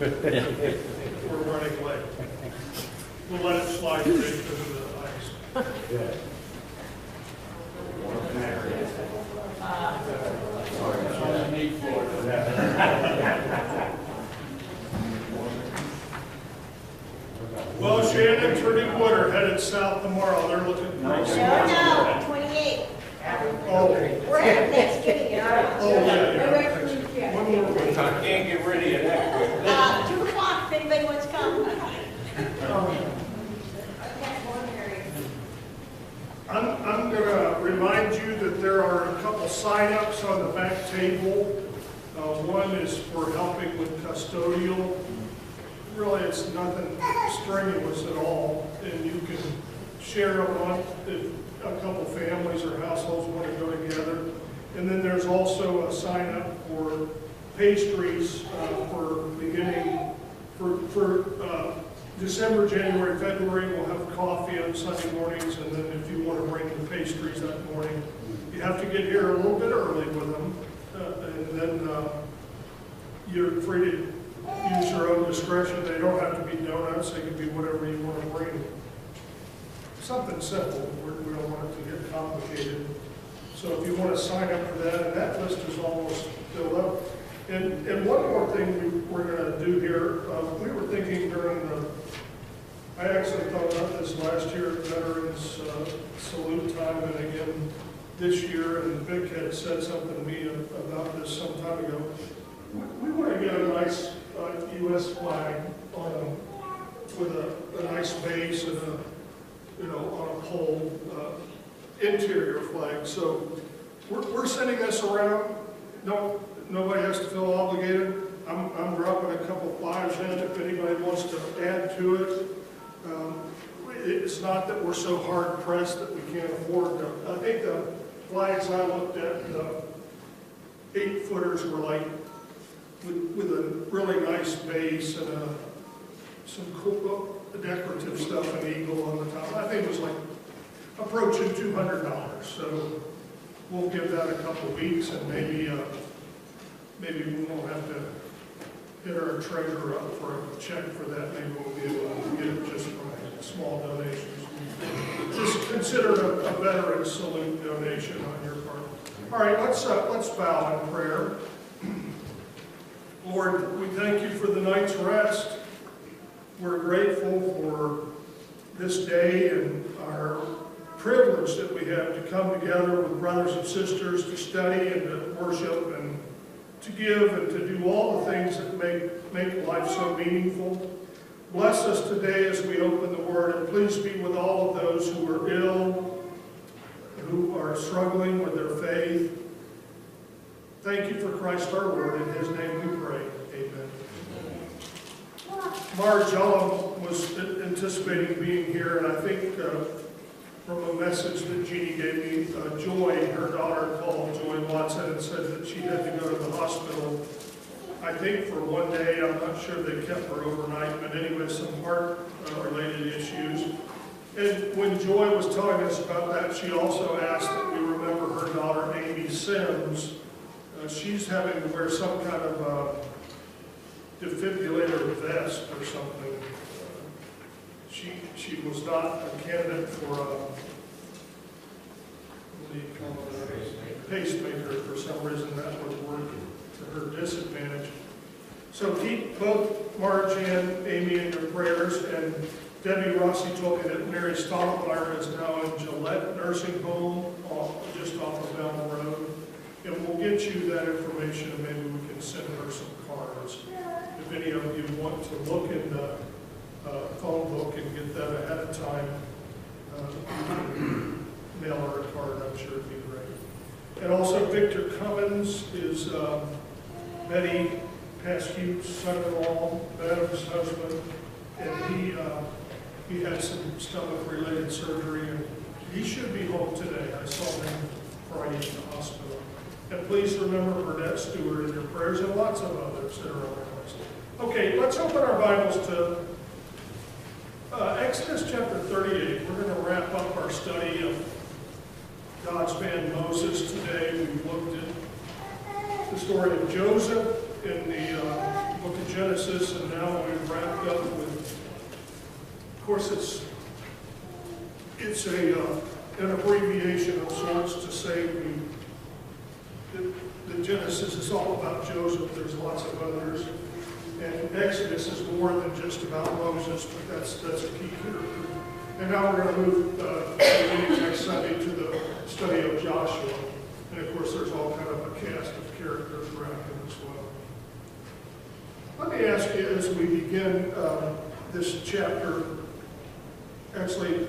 We're running late. We'll let it slide today because of the ice. Yeah. Well, Shannon, Turning Wood are headed south tomorrow. They're looking pretty smart. No, 28. Oh, We're having Thanksgiving in our house. oh, yeah. When were we? Can't get rid of that quick. 2 o'clock, if anybody wants to come. I'm going to remind you that there are a couple sign-ups on the back table. One is for helping with custodial. Really, it's nothing strenuous at all, and you can share a month if a couple families or households want to go together. And then there's also a sign-up for pastries for beginning for December, January, February. We'll have coffee on Sunday mornings, and then if you want to bring the pastries that morning, you have to get here a little bit early with them, and then you're free to use your own discretion. They don't have to be donuts. They can be whatever you want to bring. Something simple. We don't want it to get complicated. So if you want to sign up for that, and that list is almost filled up. And one more thing we're going to do here, we were thinking during I actually thought about this last year at Veterans Salute Time, and again this year, and Vic had said something to me about this some time ago. We want to get a nice U.S. flag on with a nice base and on a pole, interior flag. So we're sending this around. Nobody has to feel obligated. I'm dropping a couple flyers in if anybody wants to add to it. It's not that we're so hard pressed that we can't afford them. I think the flags I looked at, the 8-footers were like with a really nice base and some cool decorative stuff, an eagle on the top. I think it was like approaching $200. So we'll give that a couple weeks, and maybe we won't have to hit our treasurer up for a check for that. Maybe we'll be able to get it just from small donations. Just consider it a veteran salute donation on your part. All right, let's bow in prayer. Lord, we thank you for the night's rest. We're grateful for this day and our privilege that we have to come together with brothers and sisters to study and to worship and to give and to do all the things that make life so meaningful. Bless us today as we open the Word, and please be with all of those who are ill, who are struggling with their faith. Thank you for Christ our Lord. In His name we pray. Amen. Marge Ellum was anticipating being here, and I think from a message that Jeannie gave me, Joy, her daughter, called Joy Watson and said that she had to go to the hospital, I think for one day. I'm not sure they kept her overnight, but anyway, some heart-related issues. And when Joy was telling us about that, she also asked that we remember her daughter, Amy Sims. She's having to wear some kind of defibrillator vest or something. She was not a candidate for what do you call it, a pacemaker. For some reason that would work to her disadvantage. So keep both Marge and Amy in your prayers. And Debbie Rossi told me that Mary Stottlemyre is now in Gillette Nursing Home, just off of down the road. And we'll get you that information, and maybe we can send her some cards. If any of you want to look in the phone book and get that ahead of time, you can mail her a card. I'm sure it'd be great. And also Victor Cummins is Betty Pascute's son-in-law, Adam's husband, and he had some stomach-related surgery, and he should be home today. I saw him Friday in the hospital. And please remember Burnett Stewart in your prayers, and lots of others that are on our list. Okay, let's open our Bibles to Exodus chapter 38. We're going to wrap up our study of God's man Moses today. We've looked at the story of Joseph in the book of Genesis, and now we've wrapped up with, of course, it's an abbreviation of sorts to say that Genesis is all about Joseph. There's lots of others. And Exodus is more than just about Moses, but that's a key character. And now we're going to move next Sunday to the study of Joshua. And of course, there's all kind of a cast of characters around him as well. Let me ask you as we begin this chapter, actually,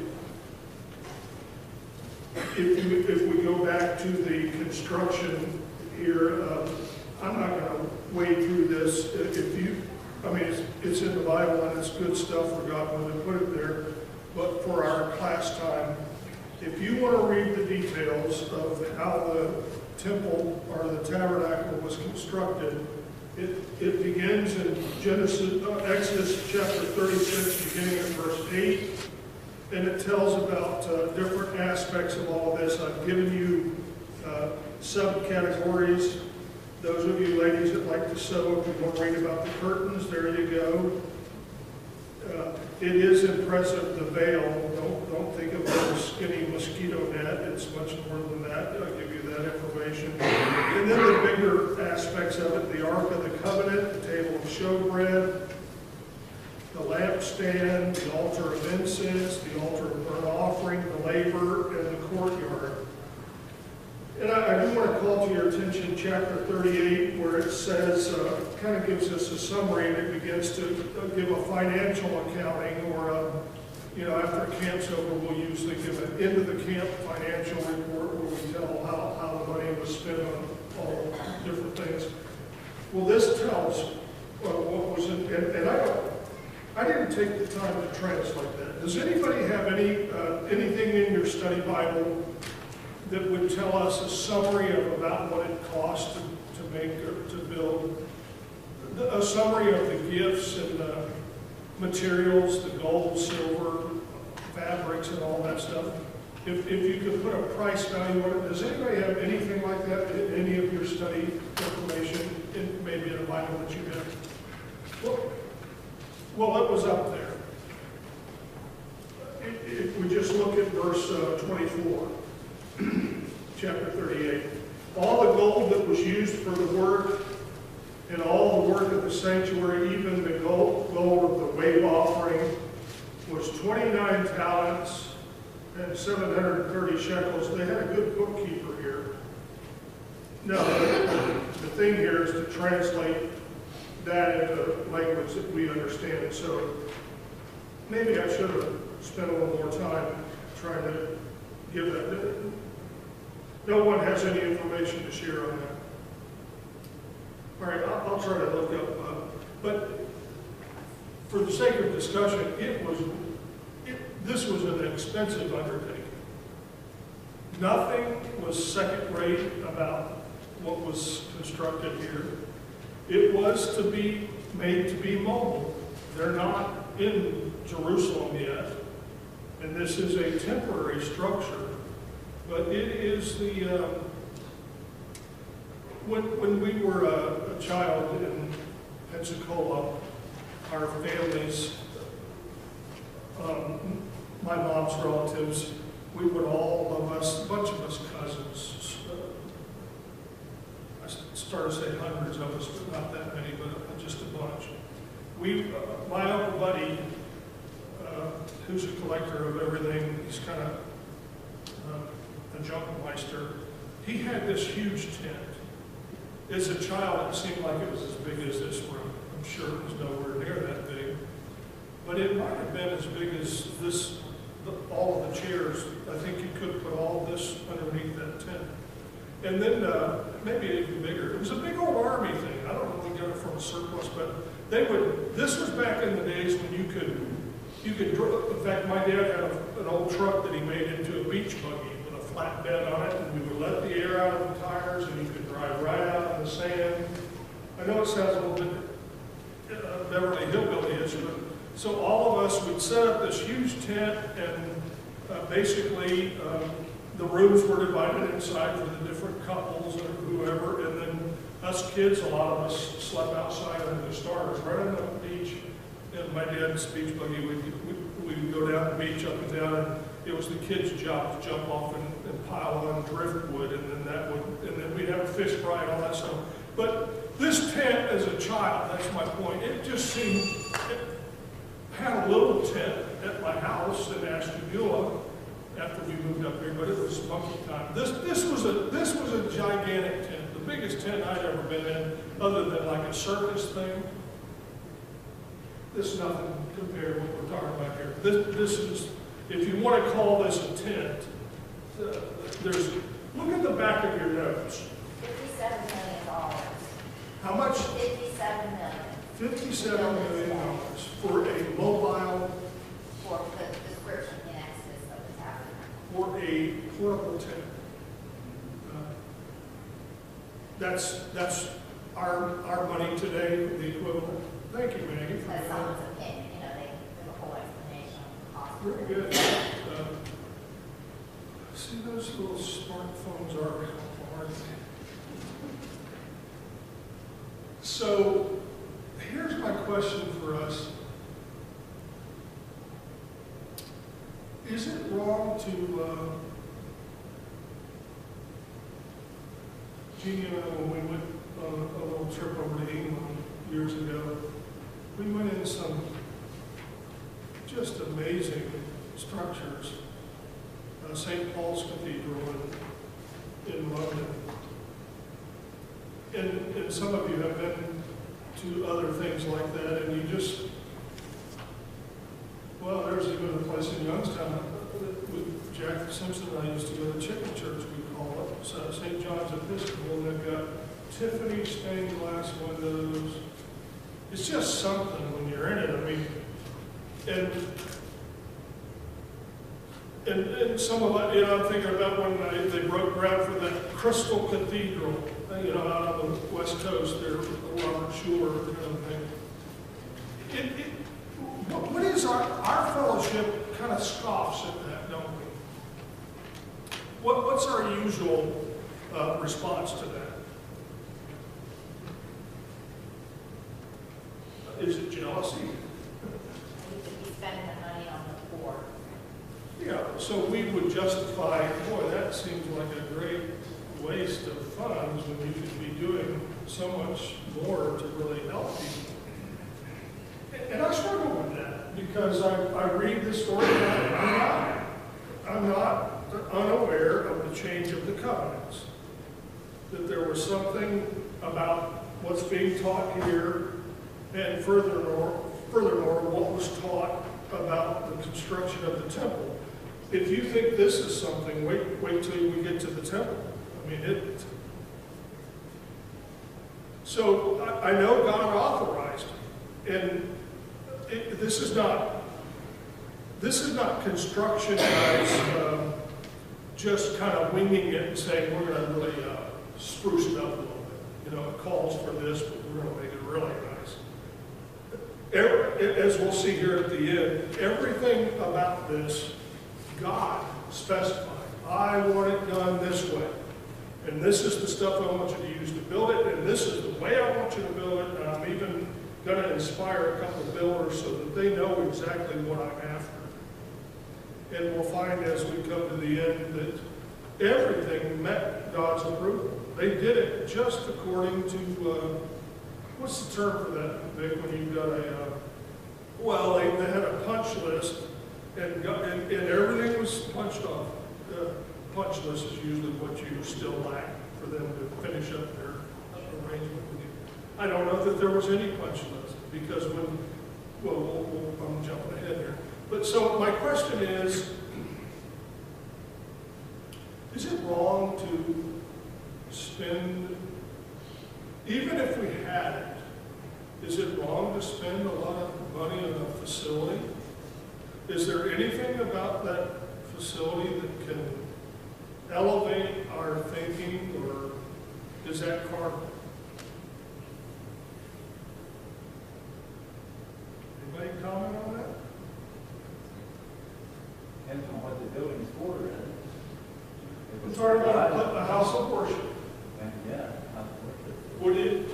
if we go back to the construction here, I'm not going to wade through this. It's in the Bible and it's good stuff for God when they put it there. But for our class time, if you want to read the details of how the temple or the tabernacle was constructed, it begins in Exodus chapter 36, beginning at verse 8, and it tells about different aspects of all of this. I've given you subcategories. Those of you ladies that like to sew, if you want to read about the curtains, there you go. It is impressive, the veil. Don't think of it as a skinny mosquito net. It's much more than that. I'll give you that information. And then the bigger aspects of it, the Ark of the Covenant, the table of showbread, the lampstand, the altar of incense, the altar of burnt offering, the laver, and the courtyard. And I do want to call to your attention chapter 38, where it says, kind of gives us a summary, and it begins to give a financial accounting, or, after camp's over, we'll usually give an end of the camp financial report where we tell how the money was spent on all different things. Well, this tells what was in, and I didn't take the time to translate that. Does anybody have anything in your study Bible that would tell us a summary of about what it cost to make or to build, a summary of the gifts and the materials, the gold, silver, fabrics, and all that stuff? If you could put a price value on it, does anybody have anything like that in any of your study information, maybe in a Bible that you have? Well, it was up there. If we just look at verse 24. Chapter 38. All the gold that was used for the work and all the work of the sanctuary, even the gold of the wave offering, was 29 talents and 730 shekels. They had a good bookkeeper here. Now, the thing here is to translate that into language that we understand. So maybe I should have spent a little more time trying to give that. No one has any information to share on that. All right, I'll try to look up. But for the sake of discussion, this was an expensive undertaking. Nothing was second rate about what was constructed here. It was to be made to be mobile. They're not in Jerusalem yet, and this is a temporary structure. But it is when we were a child in Pensacola, our families, my mom's relatives, we would all of us, a bunch of us cousins, I started to say hundreds of us, but not that many, but just a bunch. My Uncle Buddy, who's a collector of everything, he's kind of a junkmeister, he had this huge tent. As a child, it seemed like it was as big as this room. I'm sure it was nowhere near that big. But it might have been as big as this, all of the chairs. I think you could put all this underneath that tent. And then maybe even bigger. It was a big old army thing. I don't know if we got it from a surplus, but this was back in the days when you could, in fact, my dad had an old truck that he made into a beach buggy with a flat bed on it, and we would let the air out of the tires, and you could drive right out in the sand. I know it sounds a little bit Beverly Hillbilly-ish, but so all of us would set up this huge tent, and basically the rooms were divided inside for the different couples or whoever, and then Us kids, a lot of us slept outside under the stars, right on the beach. And my dad's beach buggy, we'd go down the beach up and down, and it was the kids' job to jump off and pile on driftwood, and then we'd have a fish fry and all that stuff. But this tent, as a child, that's my point, it just seemed, it had a little tent at my house in Ashtabula after we moved up here, but it was monkey time. This was a gigantic tent, the biggest tent I'd ever been in, other than like a circus thing. This is nothing compared to what we're talking about here. This is, if you want to call this a tent, look at the back of your notes. $57 million. How much? $57 million. $57 million for a mobile, For the description in excess of the tabernacle. for a portable tent. That's our money today, the equivalent. Thank you, Maggie, for That's that. someone's opinion, you know, they give a whole explanation on the cost. Very good. See, those little smartphones are helpful, aren't they? So, here's my question for us. Is it wrong to, Jeannie and I, when we went on a little trip over to England years ago, we went in some just amazing structures. St. Paul's Cathedral in London. And some of you have been to other things like that, and you just, well, there's even a place in Youngstown with Jack Simpson and I used to go to chicken church, we call it, St. John's Episcopal, and they've got Tiffany stained glass windows. It's just something when you're in it. I mean, and some of it, I'm thinking about when they broke ground for that Crystal Cathedral, out on the West Coast there, with Robert Schuller and everything. What is our fellowship kind of scoffs at that, don't we? What's our usual response to that? Is it jealousy? We could be spending the money on the poor. Yeah, so we would justify, boy, that seems like a great waste of funds when you could be doing so much more to really help people. And I struggle with that because I read the story and I'm not unaware of the change of the covenants. That there was something about what's being taught here, and furthermore, what was taught about the construction of the temple. If you think this is something, wait till we get to the temple. I mean, so I know God authorized it, and this is not construction guys just kind of winging it and saying we're going to really spruce it up a little bit. It calls for this, but we're going to make it really nice. As we'll see here at the end, everything about this, God specified. I want it done this way. And this is the stuff I want you to use to build it, and this is the way I want you to build it, and I'm even going to inspire a couple of builders so that they know exactly what I'm after. And we'll find as we come to the end that everything met God's approval. They did it just according to, what's the term for that, Vic, when you've got they had a punch list, and everything was punched off. Punch list is usually what you still lack for them to finish up their arrangement with you. I don't know that there was any punch list because I'm jumping ahead here. But so my question is it wrong to spend, even if we had it, is it wrong to spend a lot of money on a facility? Is there anything about that facility that can elevate our thinking, or is that carnal? Anybody comment on that? Depends on what the building's for, isn't it? If I'm it's talking about private, a house of worship. Yeah, house of worship. would it,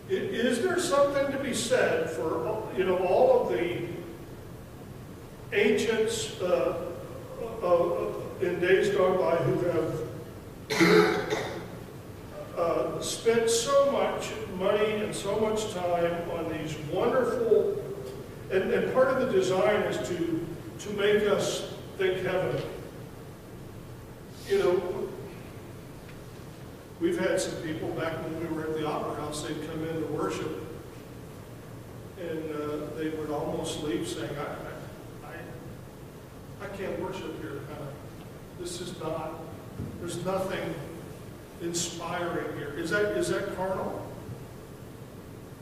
is there something to be said for, all of the ancients in days gone by who have spent so much money and so much time on these wonderful, and part of the design is to make us think heaven. We've had some people back when we were at the Opera House, they'd come in to worship, and they would almost leave saying, I can't worship here. This is not, there's nothing inspiring here. Is that carnal?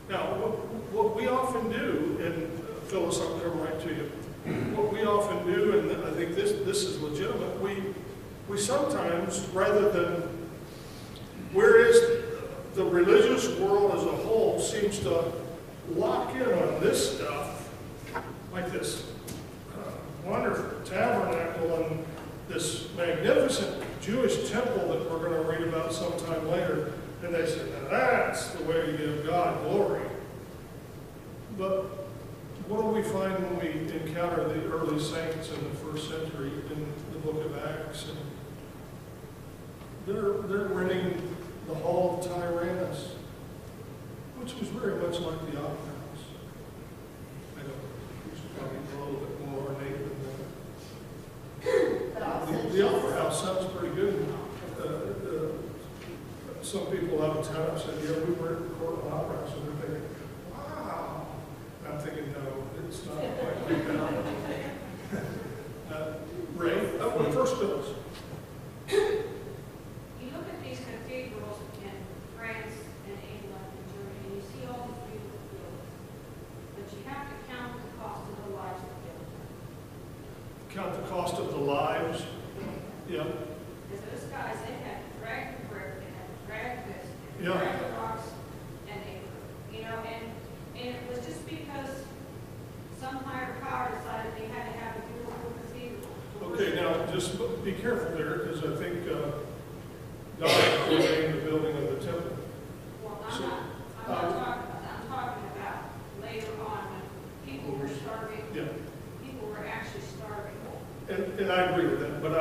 Now, what we often do, and Phyllis, I'll come right to you. What we often do, and I think this is legitimate, we sometimes, rather than, whereas the religious world as a whole seems to lock in on this stuff, like this wonderful tabernacle and this magnificent Jewish temple that we're going to read about sometime later, and they say, now that's the way to give God glory. But what do we find when we encounter the early saints in the first century in the book of Acts? And they're renting the Hall of Tyrannus, which was very much like the Opera House. I know it's probably a little bit more ornate than that. The Opera House sounds pretty good. Some people out of town have said, yeah, we were at the Cortland Opera House, and they're thinking, wow. I'm thinking, no, it's not quite like that. Ray, first Phyllis. You look at these cathedrals in France and England and Germany, and you see all these beautiful buildings, but you have to count the cost of the lives of the builders. Count the cost of the lives. Yeah. Because those guys, they had to drag the brick, they had to drag this, they Yeah. had to drag the rocks, and they, and it was just because some higher power decided they had to have a beautiful cathedral. Okay, now just be careful there, because I think God ordained the building of the temple. Well, So, I'm not talking about that. I'm talking about later on when people were starving. Yeah. People were actually starving. And I agree with that, but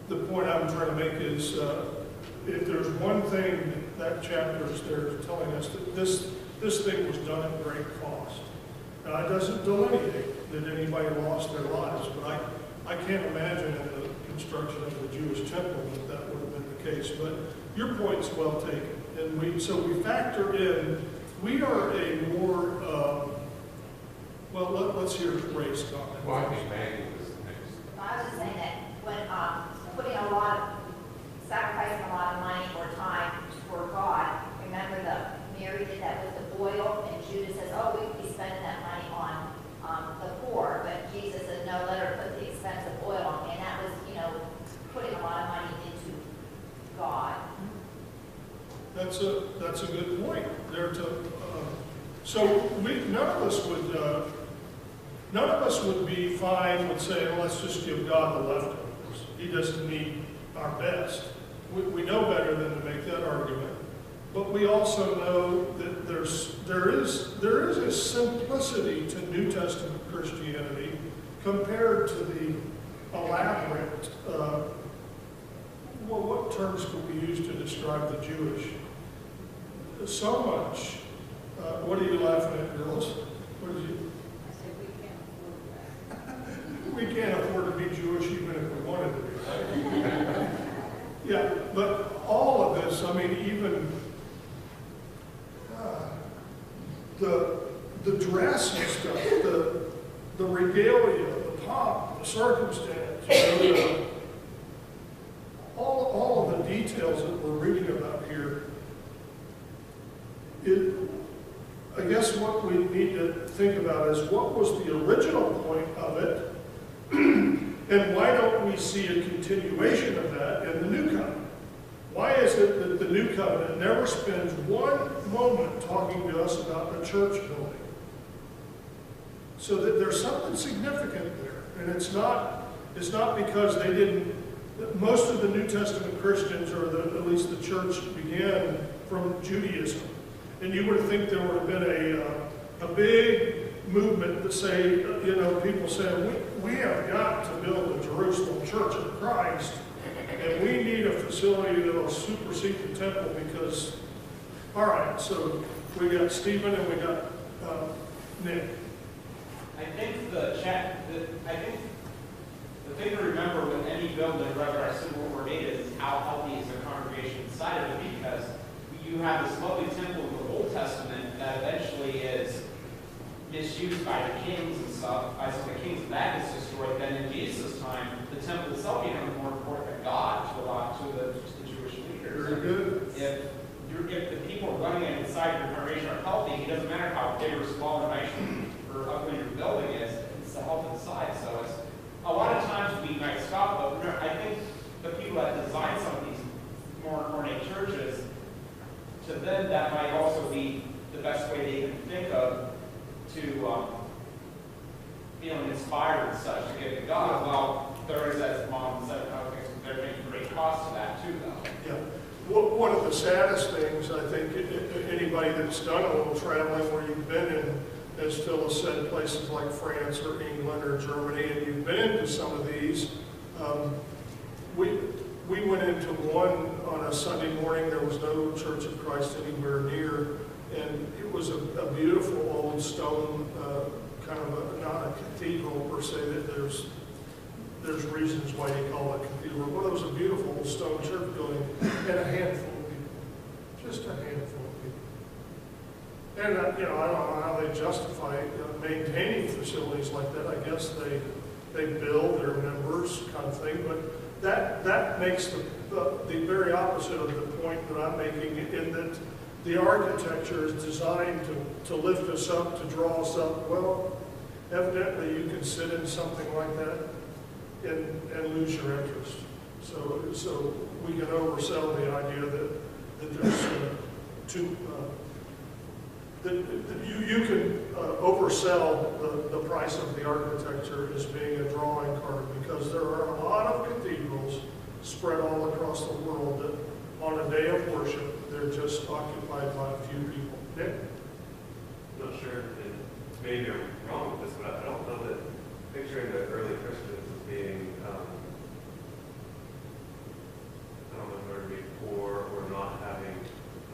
the point I'm trying to make is if there's one thing that chapter is there telling us that this thing was done at great cost. Now, it doesn't delineate that anybody lost their lives, but I can't imagine in the construction of the Jewish temple that would have been the case. But your point's well taken. And so we factor in, we are a more, let's hear Ray's comment. Well, I think Maggie was next. I was just saying that when sacrificing a lot of money or time for God, remember Mary did that with the oil, and Judas says, oh, we could be spending that money on the poor, but Jesus said, no, let her put the expensive oil on me, and that was, putting a lot of money into God. That's a good point there. So none of us would be fine with saying, well, let's just give God the leftovers. He doesn't need our best. We know better than to make that argument. But we also know that there is a simplicity to New Testament Christianity compared to the elaborate, what terms could we use to describe the Jewish? So much. What are you laughing at, girls? What did you? I said, we can't afford that. We can't afford to be Jewish even if we wanted to be. Yeah, but all of this, I mean, even the dress and stuff, the regalia, the pomp, the circumstance, all of the details that we're reading about here, I guess what we need to think about is what was the original point of it, and why don't we see a continuation of that in the New Covenant? Why is it that the New Covenant never spends one moment talking to us about a church building? So that there's something significant there, and it's not because they didn't most of the New Testament Christians, or at least the church, began from Judaism. And you would think there would have been a big movement that say, people saying, we have got to build a Jerusalem church of Christ, and we need a facility that will supersede the temple because, all right, so we got Stephen and we got Nick. I think the thing to remember with any building, whether I assume what we're made is how healthy is the congregation inside of it, because you have this lovely temple in the Old Testament that eventually is misused by the kings and stuff, by some of the kings, and that gets destroyed. Then in Jesus' time, the temple itself becomes more important than God to a lot to the Jewish leaders. Very good. If the people running it inside your congregation are healthy, it doesn't matter how big or small or nice or ugly your building is, it's the health inside. So it's a lot of times we might stop, but remember, I think the people that design some of these more ornate churches, to them that might also be the best way they can think of to feeling inspired and such to give to God. Well, there is, as Mom said, they're making great cost to that too, though. Yeah. One of the saddest things, I think, anybody that's done a little traveling where you've been in, as Phyllis said, places like France or England or Germany, and you've been into some of these, we went into one on a Sunday morning. There was no Church of Christ anywhere near, and it was a beautiful old stone, kind of not a cathedral per se, that there's reasons why you call it cathedral. Well, it was a beautiful old stone church building and a handful of people, just a handful of people. And I don't know how they justify maintaining facilities like that. I guess they bill their members, kind of thing. But that makes the very opposite of the point that I'm making, in that the architecture is designed to lift us up, to draw us up. Well, evidently you can sit in something like that and lose your interest. So we can oversell the idea that there's that you can oversell the price of the architecture as being a drawing card, because there are a lot of cathedrals spread all across the world that on a day of worship they're just occupied by a few people. Nick? I'm not sure, and maybe I'm wrong with this, but I don't know that picturing the early Christians as being, I don't know whether to be poor or not having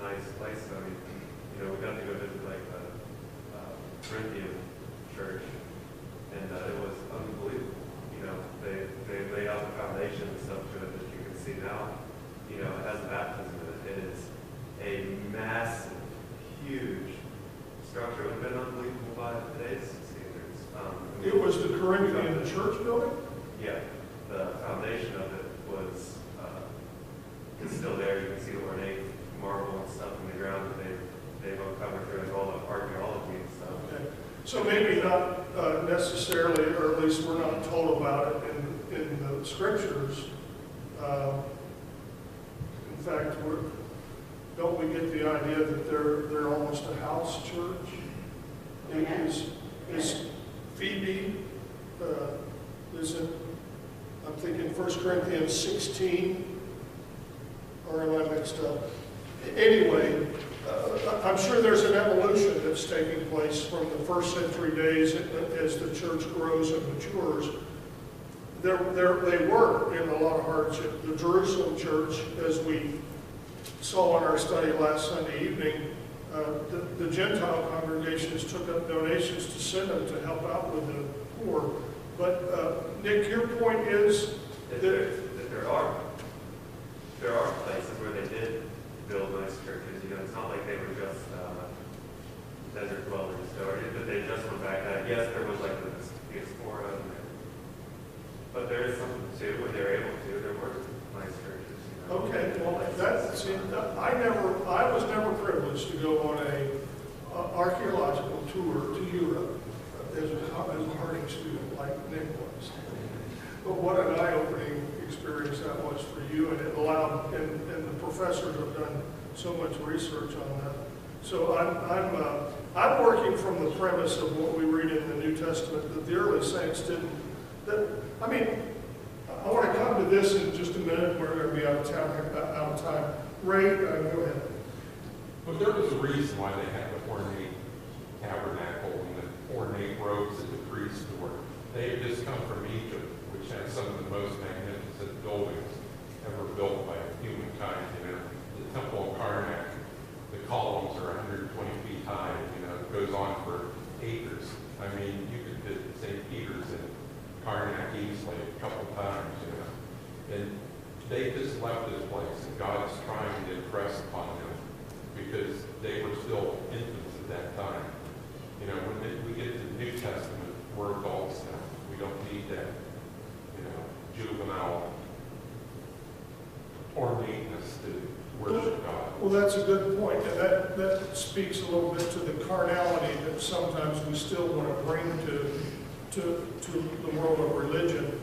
nice places. I mean, we got to go visit like the Corinthian church, and it was unbelievable. They laid out the foundation and stuff to it that you can see now. It has baptism in it. It is a massive, huge structure. It would have been unbelievable by today's standards. It was the Corinthian church building? Yeah, the foundation of it was is still there. You can see the ornate marble and stuff in the ground that they've uncovered through all the archaeology and stuff. Okay. So maybe not necessarily, or at least we're not told about it in the scriptures. In fact, don't we get the idea that they're almost a house church? Is Phoebe, is it, I'm thinking 1 Corinthians 16, or am I mixed up? Anyway, I'm sure there's an evolution that's taking place from the first century days as the church grows and matures. They were in a lot of hardship. The Jerusalem church, as we saw in our study last Sunday evening, the Gentile congregations took up donations to send them to help out with the poor. But Nick, your point is that there are places where they did build nice churches. It's not like they were just desert dwellers, but they just went back. Yes, there was like this diaspora in there, but there is something too when they're able to. There were nice churches. Okay, well, I was never privileged to go on a archaeological tour to Europe as a Harding student like Nick was. But what an eye-opening experience that was for you, and it allowed, and the professors have done so much research on that. So I'm working from the premise of what we read in the New Testament, that the early saints didn't. I want to come to this in just a a minute, we're going to be out of time. Ray, go ahead. But there was a reason why they had the ornate tabernacle and the ornate robes that the priests wore. They had just come from Egypt, which had some of the most magnificent buildings ever built by humankind. You know, the Temple of Karnak, the columns are 120 feet high. You know, it goes on for acres. I mean, you could visit St. Peter's in Karnak easily a couple times. You know, and they just left this place, and God's trying to impress upon them, because they were still infants at that time. You know, when we get to the New Testament, we're adults now. We don't need that, you know, juvenile ornateness to worship God. Well, that's a good point, and that speaks a little bit to the carnality that sometimes we still want to bring to the world of religion.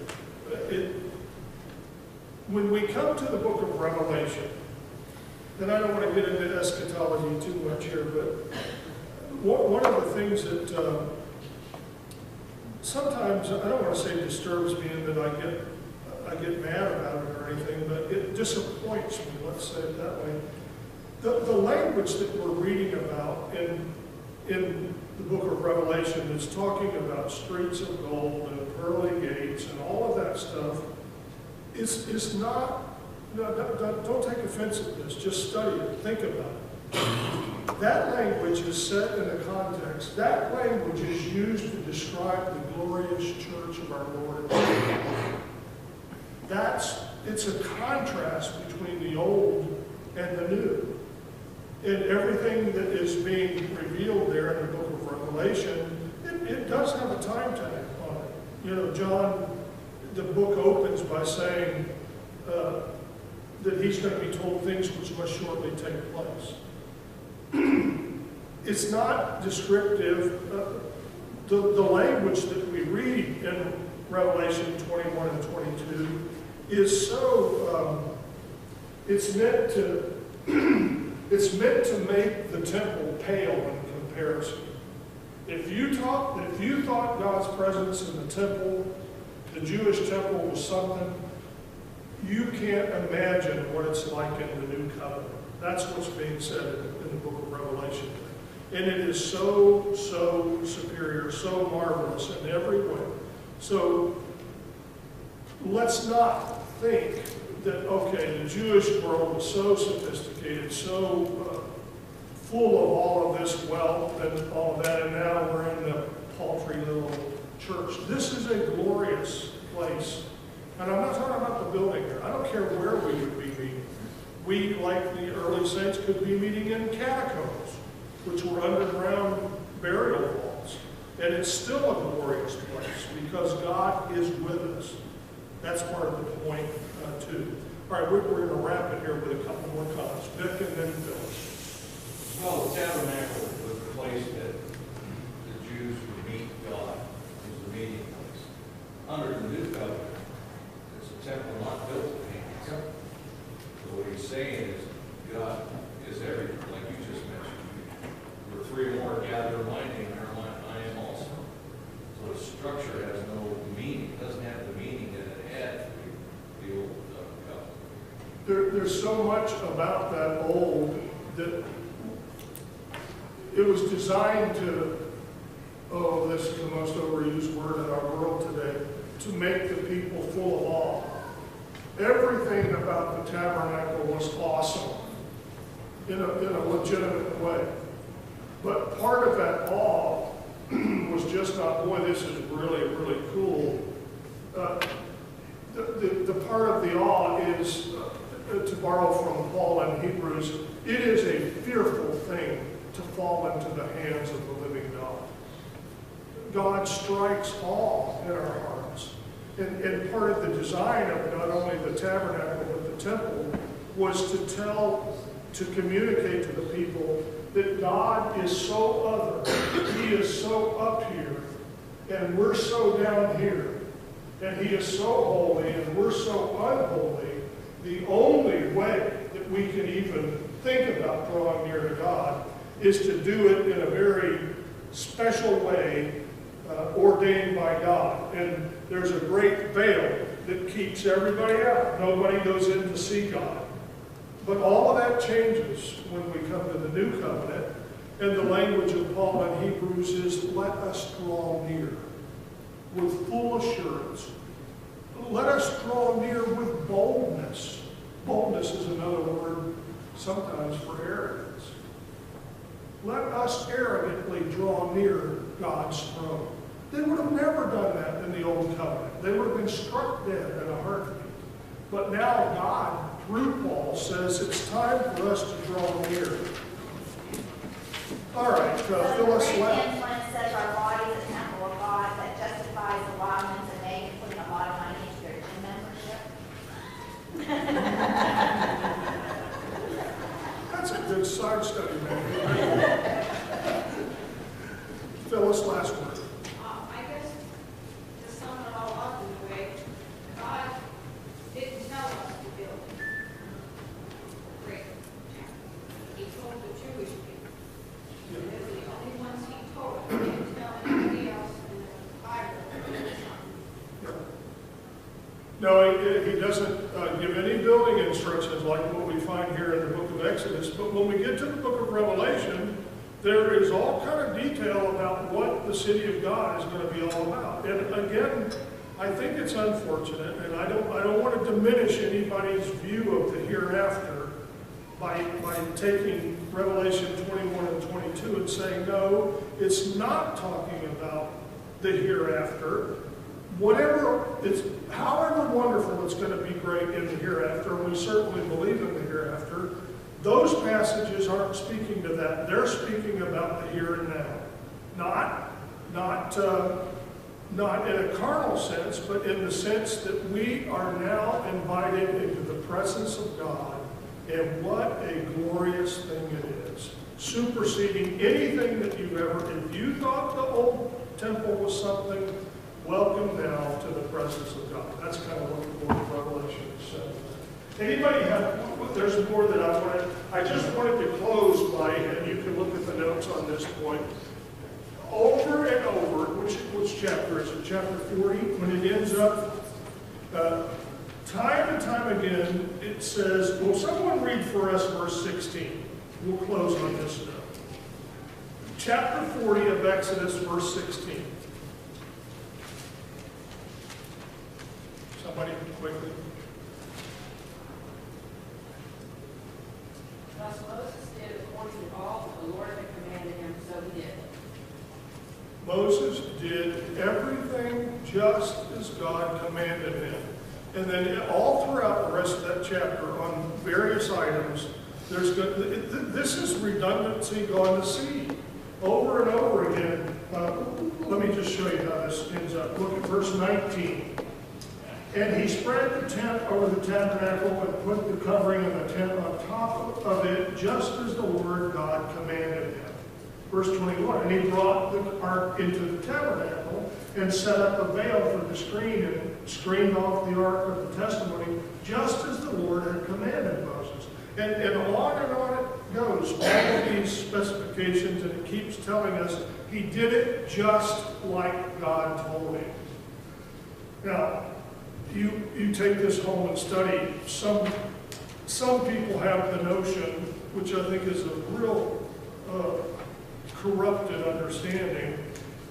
When we come to the book of Revelation, and I don't want to get into eschatology too much here, but one of the things that sometimes, I don't want to say disturbs me and that I get mad about it or anything, but it disappoints me, let's say it that way. The language that we're reading about in the book of Revelation is talking about streets of gold and pearly gates and all of that stuff. It's not, no, don't take offense at this, just study it, think about it. That language is set in a context. That language is used to describe the glorious church of our Lord and Savior. It's a contrast between the old and the new. And everything that is being revealed there in the book of Revelation, it does have a time tag on it. You know, John, the book opens by saying that he's going to be told things which must shortly take place. It's not descriptive. The language that we read in Revelation 21 and 22 is so, it's meant to make the temple pale in comparison. If you thought God's presence in the temple, the Jewish temple, was something, you can't imagine what it's like in the New Covenant. That's what's being said in the book of Revelation. And it is so superior, so marvelous in every way. So let's not think that, okay, the Jewish world was so sophisticated, so full of all of this wealth and all of that, and now we're in the paltry little church. This is a glorious place. And I'm not talking about the building here. I don't care where we would be meeting. We, like the early saints, could be meeting in catacombs, which were underground burial vaults. And it's still a glorious place because God is with us. That's part of the point, too. All right, we're going to wrap it here with a couple more comments. Vic and then Phil. Well, the tabernacle was the place that the Jews would meet God. It was the meeting place. Under the New Covenant, it's a temple not built with hands. So what he's saying is God is everything, like you just mentioned. Where three or more gather in my name, there I am also. So the structure has no meaning. It doesn't have the meaning that it had for the old covenant. There's so much about that old that it was designed to, oh, this is the most overused word in our world today, to make the people full of awe. Everything about the tabernacle was awesome in a legitimate way. But part of that awe was just not, boy, this is really, really cool. The part of the awe is, to borrow from Paul in Hebrews, it is a fearful thing to fall into the hands of the living God. God strikes awe in our hearts. And part of the design of not only the tabernacle but the temple was to communicate to the people that God is so other, He is so up here, and we're so down here, and He is so holy, and we're so unholy. The only way that we can even think about drawing near to God is to do it in a very special way ordained by God. And there's a great veil that keeps everybody out. Nobody goes in to see God. But all of that changes when we come to the new covenant. And the language of Paul in Hebrews is, let us draw near with full assurance. Let us draw near with boldness. Boldness is another word sometimes for arrogance. Let us arrogantly draw near God's throne. They would have never done that in the old covenant. They would have been struck dead in a heartbeat. But now God, through Paul, says it's time for us to draw near. All right, fill us left. When it says our body is a temple of God, that justifies the Wildmans and they putting a lot of money into their gym membership. That's a good side study, man. Fill us last word. I guess, to sum it all up in a way, God didn't tell us to build great temple. He told the Jewish people. They're the only ones he told. He didn't tell anybody else in the Bible to do something. No, he doesn't give any building instructions like what we find here in the book of Exodus. But when we get to the book of Revelation, there is all kind of detail about what the city of God is going to be all about. And again, I think it's unfortunate, and I don't want to diminish anybody's view of the hereafter by taking Revelation 21 and 22 and saying, no, it's not talking about the hereafter. However wonderful it's going to be great in the hereafter, and we certainly believe in the hereafter, those passages aren't speaking to that. They're speaking about the here and now. Not in a carnal sense, but in the sense that we are now invited into the presence of God, and what a glorious thing it is. Superseding anything that you've ever, if you thought the old temple was something, welcome now to the presence of God. That's kind of what the book of Revelation is saying. Anybody have, there's more that I just wanted to close by, and you can look at the notes on this point. Over and over, which chapter is it? Chapter 40? When it ends up, time and time again, it says, will someone read for us verse 16? We'll close on this note. Chapter 40 of Exodus, verse 16. Somebody quickly. Thus Moses did according to all that the Lord had commanded him, so he did. Moses did everything just as God commanded him. And then all throughout the rest of that chapter on various items, this is redundancy gone to seed. Over and over again. Let me just show you how this ends up. Look at verse 19. And he spread the tent over the tabernacle and put the covering of the tent on top of it, just as the Lord God commanded him. Verse 21, and he brought the ark into the tabernacle and set up a veil for the screen and screened off the ark of the testimony, just as the Lord had commanded Moses. And on it goes, all of these specifications, and it keeps telling us he did it just like God told him. Now, you take this home and study. Some people have the notion, which I think is a real corrupted understanding,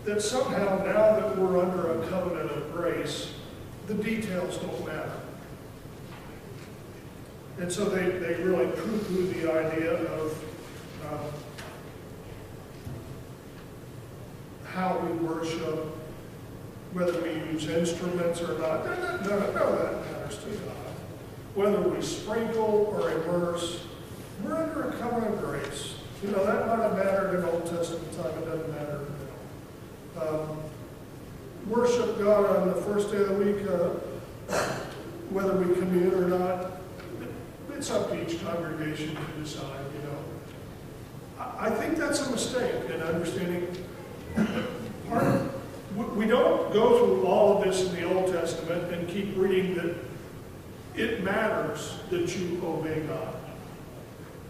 that somehow now that we're under a covenant of grace, the details don't matter. And so they really poo-poo the idea of how we worship, whether we use instruments or not. None of that matters to God. Whether we sprinkle or immerse, we're under a covenant of grace. You know, that might have mattered in Old Testament time. It doesn't matter now. Worship God on the first day of the week, whether we commune or not, it's up to each congregation to decide, you know. I think that's a mistake in understanding. We don't go through all of this in the Old Testament and keep reading that it matters that you obey God.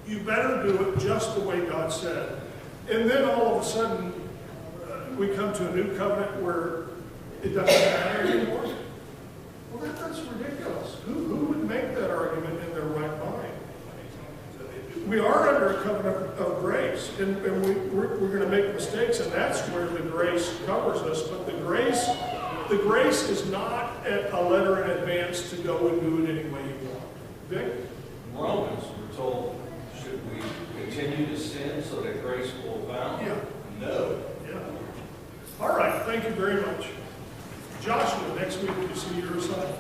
You better do it just the way God said. And then all of a sudden, we come to a new covenant where it doesn't matter anymore. Well, that's ridiculous. Who would make that argument in their right mind? We are under a covenant of grace, and we're going to make mistakes, and that's where the grace covers us. But the grace is not a letter in advance to go and do it any way you want. Vic? Romans, we're told, should we continue to sin so that grace will abound? Yeah. No. Yeah. All right, thank you very much. Joshua, next week you see your assignment.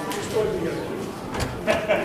Let's go together.